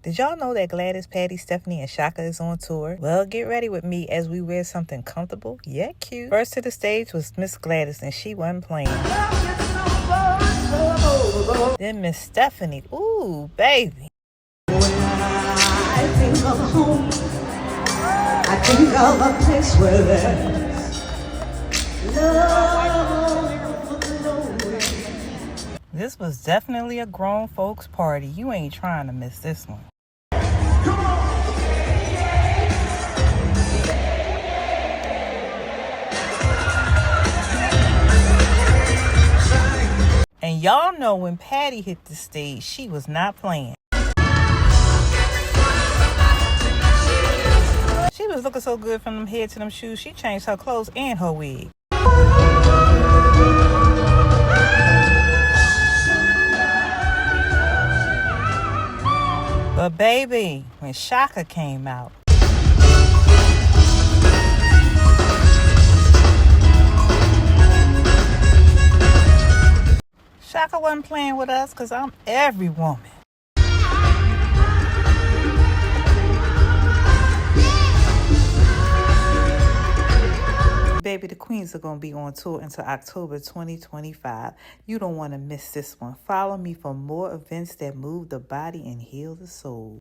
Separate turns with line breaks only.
Did y'all know that Gladys, Patti, Stephanie, and Chaka is on tour? Well, get ready with me as we wear something comfortable yet cute. First to the stage was Miss Gladys, and she wasn't playing. Then Miss Stephanie. Ooh, baby.
When I think of home, I think of a place where there's love flowing.
This was definitely a grown folks party. You ain't trying to miss this one. And y'all know when Patti hit the stage, she was not playing. She was looking so good from them head to them shoes, she changed her clothes and her wig. But baby, when Chaka came out, Chaka wasn't playing with us because I'm every woman. Baby, the Queens are going to be on tour until October 2025. You don't want to miss this one. Follow me for more events that move the body and heal the soul.